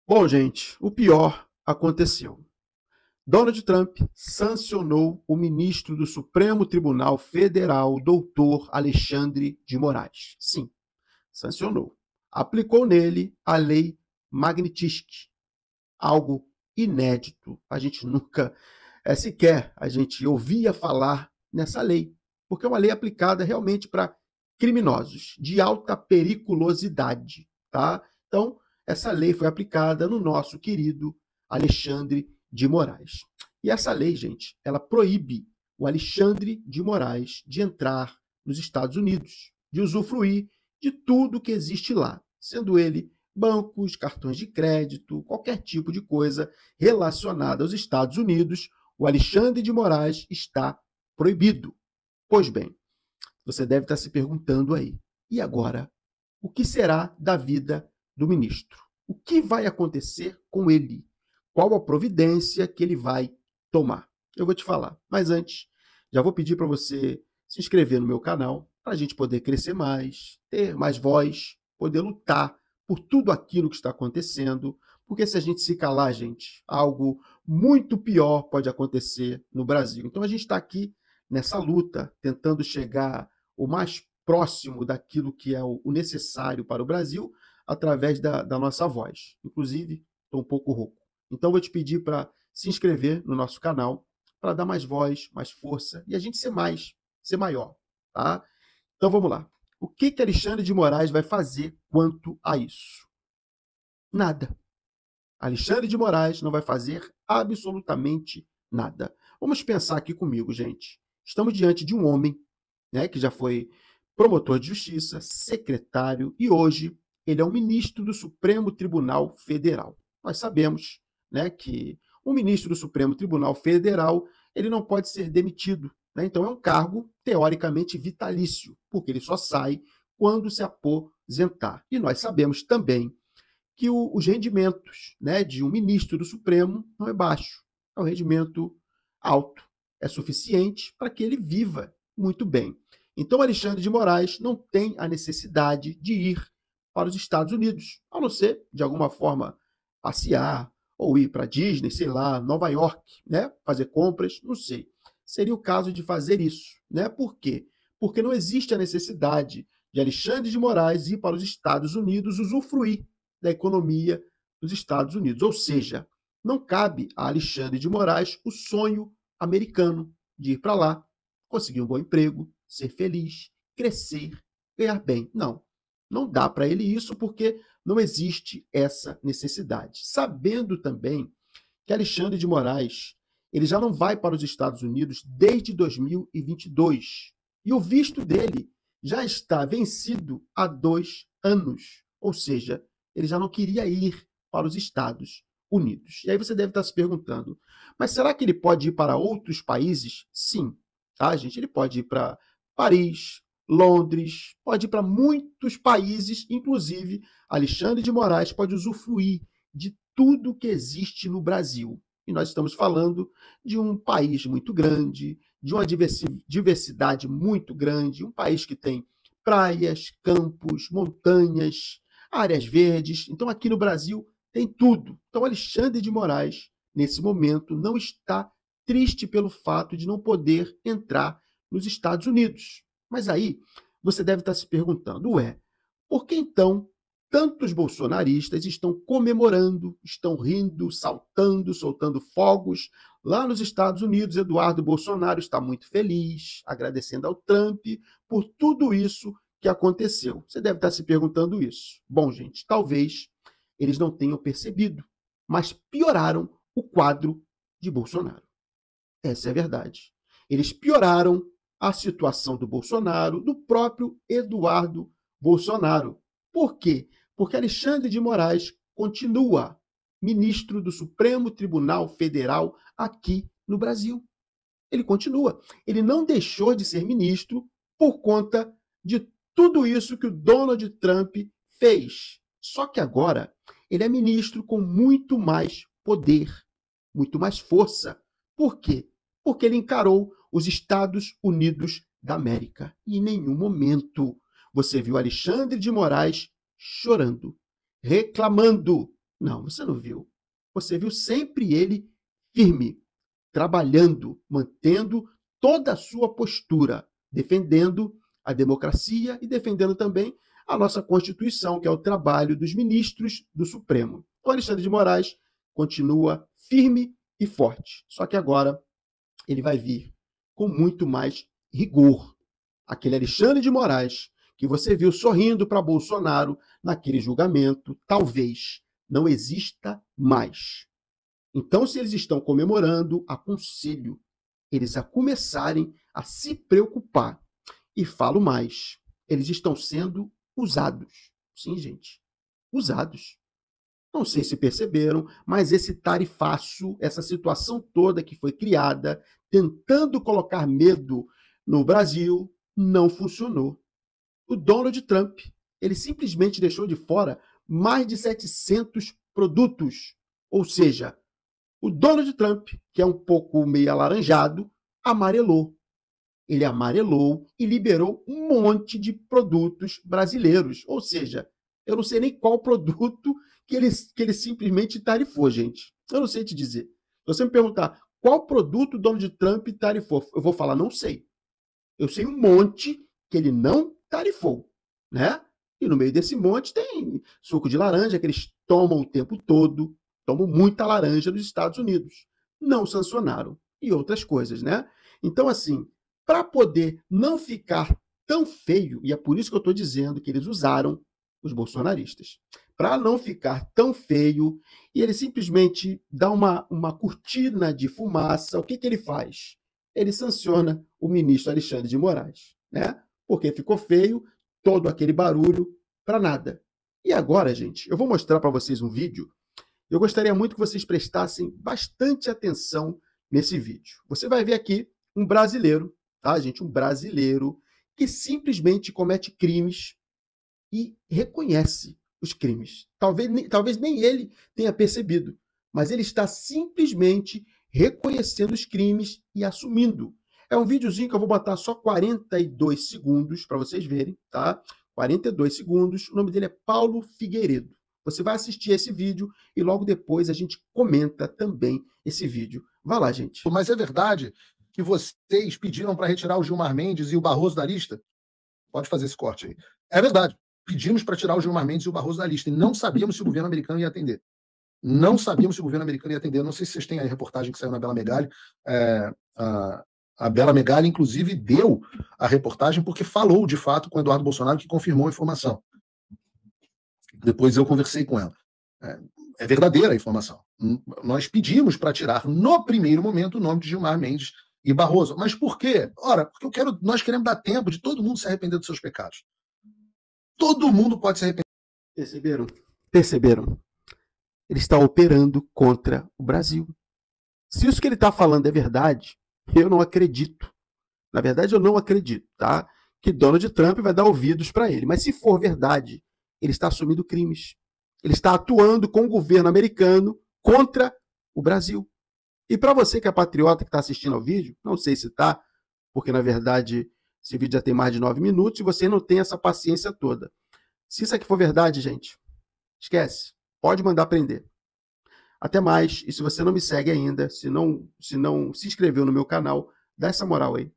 Bom, gente, o pior aconteceu. Donald Trump sancionou o ministro do Supremo Tribunal Federal, doutor Alexandre de Moraes. Sim, sancionou. Aplicou nele a lei Magnitsky, algo inédito. A gente nunca, sequer, a gente ouvia falar nessa lei, porque é uma lei aplicada realmente para criminosos de alta periculosidade, tá? Então, essa lei foi aplicada no nosso querido Alexandre de Moraes. E essa lei, gente, ela proíbe o Alexandre de Moraes de entrar nos Estados Unidos, de usufruir de tudo que existe lá, sendo ele bancos, cartões de crédito, qualquer tipo de coisa relacionada aos Estados Unidos, o Alexandre de Moraes está proibido. Pois bem, você deve estar se perguntando aí, e agora? O que será da vida do ministro? O que vai acontecer com ele? Qual a providência que ele vai tomar? Eu vou te falar. Mas antes, já vou pedir para você se inscrever no meu canal para a gente poder crescer mais, ter mais voz, poder lutar por tudo aquilo que está acontecendo, porque se a gente se calar, gente, algo muito pior pode acontecer no Brasil. Então a gente está aqui nessa luta, tentando chegar o mais próximo daquilo que é o necessário para o Brasil, através da nossa voz. Inclusive, estou um pouco rouco. Então, vou te pedir para se inscrever no nosso canal, para dar mais voz, mais força, e a gente ser maior. Tá? Então, vamos lá. O que Alexandre de Moraes vai fazer quanto a isso? Nada. Alexandre de Moraes não vai fazer absolutamente nada. Vamos pensar aqui comigo, gente. Estamos diante de um homem, né, que já foi promotor de justiça, secretário e hoje ele é um ministro do Supremo Tribunal Federal. Nós sabemos, né, que um ministro do Supremo Tribunal Federal ele não pode ser demitido, né? Então é um cargo teoricamente vitalício, porque ele só sai quando se aposentar. E nós sabemos também que os rendimentos, né, de um ministro do Supremo não é baixo, é um rendimento alto, é suficiente para que ele viva muito bem. Então, Alexandre de Moraes não tem a necessidade de ir para os Estados Unidos, a não ser, de alguma forma, passear ou ir para Disney, sei lá, Nova York, né, fazer compras, não sei. Seria o caso de fazer isso, né? Por quê? Porque não existe a necessidade de Alexandre de Moraes ir para os Estados Unidos usufruir da economia dos Estados Unidos. Ou seja, não cabe a Alexandre de Moraes o sonho americano de ir para lá, conseguir um bom emprego, ser feliz, crescer, ganhar bem. Não, não dá para ele isso porque não existe essa necessidade. Sabendo também que Alexandre de Moraes ele já não vai para os Estados Unidos desde 2022 e o visto dele já está vencido há 2 anos. Ou seja, ele já não queria ir para os Estados Unidos. E aí você deve estar se perguntando, mas será que ele pode ir para outros países? Sim, tá, gente? Ele pode ir para Paris, Londres, pode ir para muitos países, inclusive Alexandre de Moraes pode usufruir de tudo que existe no Brasil. E nós estamos falando de um país muito grande, de uma diversidade muito grande, um país que tem praias, campos, montanhas, áreas verdes. Então, aqui no Brasil tem tudo. Então, Alexandre de Moraes, nesse momento, não está triste pelo fato de não poder entrar nos Estados Unidos. Mas aí você deve estar se perguntando, ué, por que então tantos bolsonaristas estão comemorando, estão rindo, saltando, soltando fogos? Lá nos Estados Unidos, Eduardo Bolsonaro está muito feliz, agradecendo ao Trump por tudo isso que aconteceu. Você deve estar se perguntando isso. Bom, gente, talvez eles não tenham percebido, mas pioraram o quadro de Bolsonaro. Essa é a verdade. Eles pioraram a situação do Bolsonaro, do próprio Eduardo Bolsonaro. Por quê? Porque Alexandre de Moraes continua ministro do Supremo Tribunal Federal aqui no Brasil. Ele continua. Ele não deixou de ser ministro por conta de tudo isso que o Donald Trump fez. Só que agora ele é ministro com muito mais poder, muito mais força. Por quê? Porque ele encarou os Estados Unidos da América. E em nenhum momento você viu Alexandre de Moraes chorando, reclamando. Não, você não viu. Você viu sempre ele firme, trabalhando, mantendo toda a sua postura, defendendo a democracia e defendendo também a nossa Constituição, que é o trabalho dos ministros do Supremo. O Alexandre de Moraes continua firme e forte, só que agora ele vai vir com muito mais rigor. Aquele Alexandre de Moraes que você viu sorrindo para Bolsonaro naquele julgamento, talvez não exista mais. Então, se eles estão comemorando, aconselho eles a começarem a se preocupar. E falo mais, eles estão sendo usados. Sim, gente, usados. Não sei se perceberam, mas esse tarifaço, essa situação toda que foi criada, tentando colocar medo no Brasil, não funcionou. O Donald Trump, ele simplesmente deixou de fora mais de 700 produtos. Ou seja, o Donald Trump, que é um pouco meio alaranjado, amarelou. Ele amarelou e liberou um monte de produtos brasileiros. Ou seja, eu não sei nem qual produto que ele simplesmente tarifou, gente. Eu não sei te dizer. Se você me perguntar qual produto o Donald Trump tarifou, eu vou falar, não sei. Eu sei um monte que ele não tarifou, né? E no meio desse monte tem suco de laranja que eles tomam o tempo todo, tomam muita laranja nos Estados Unidos. Não sancionaram. E outras coisas, né? Então, assim, para poder não ficar tão feio, e é por isso que eu estou dizendo que eles usaram os bolsonaristas, para não ficar tão feio, e ele simplesmente dá uma cortina de fumaça, o que ele faz? Ele sanciona o ministro Alexandre de Moraes, né? Porque ficou feio, todo aquele barulho para nada. E agora, gente, eu vou mostrar para vocês um vídeo. Eu gostaria muito que vocês prestassem bastante atenção nesse vídeo. Você vai ver aqui um brasileiro, tá, gente? Um brasileiro que simplesmente comete crimes e reconhece os crimes. Talvez nem ele tenha percebido, mas ele está simplesmente reconhecendo os crimes e assumindo. É um videozinho que eu vou botar só 42 segundos para vocês verem, tá? 42 segundos. O nome dele é Paulo Figueiredo. Você vai assistir esse vídeo e logo depois a gente comenta também esse vídeo. Vai lá, gente. Mas é verdade que vocês pediram para retirar o Gilmar Mendes e o Barroso da lista? Pode fazer esse corte aí. É verdade. Pedimos para tirar o Gilmar Mendes e o Barroso da lista e não sabíamos se o governo americano ia atender. Não sabíamos se o governo americano ia atender. Eu não sei se vocês têm aí a reportagem que saiu na Bela Megali. A Bela Megali, inclusive, deu a reportagem porque falou, de fato, com o Eduardo Bolsonaro, que confirmou a informação. Depois eu conversei com ela. É verdadeira a informação. Nós pedimos para tirar, no primeiro momento, o nome de Gilmar Mendes e Barroso. Mas por quê? Ora, porque nós queremos dar tempo de todo mundo se arrepender dos seus pecados. Todo mundo pode se arrepender. Perceberam? Perceberam? Ele está operando contra o Brasil. Se isso que ele está falando é verdade, eu não acredito. Na verdade, eu não acredito, tá? Que Donald Trump vai dar ouvidos para ele. Mas se for verdade, ele está assumindo crimes. Ele está atuando com o governo americano contra o Brasil. E para você que é patriota que está assistindo ao vídeo, não sei se está, porque na verdade esse vídeo já tem mais de 9 minutos e você não tem essa paciência toda. Se isso aqui for verdade, gente, esquece. Pode mandar prender. Até mais. E se você não me segue ainda, se não se inscreveu no meu canal, dá essa moral aí.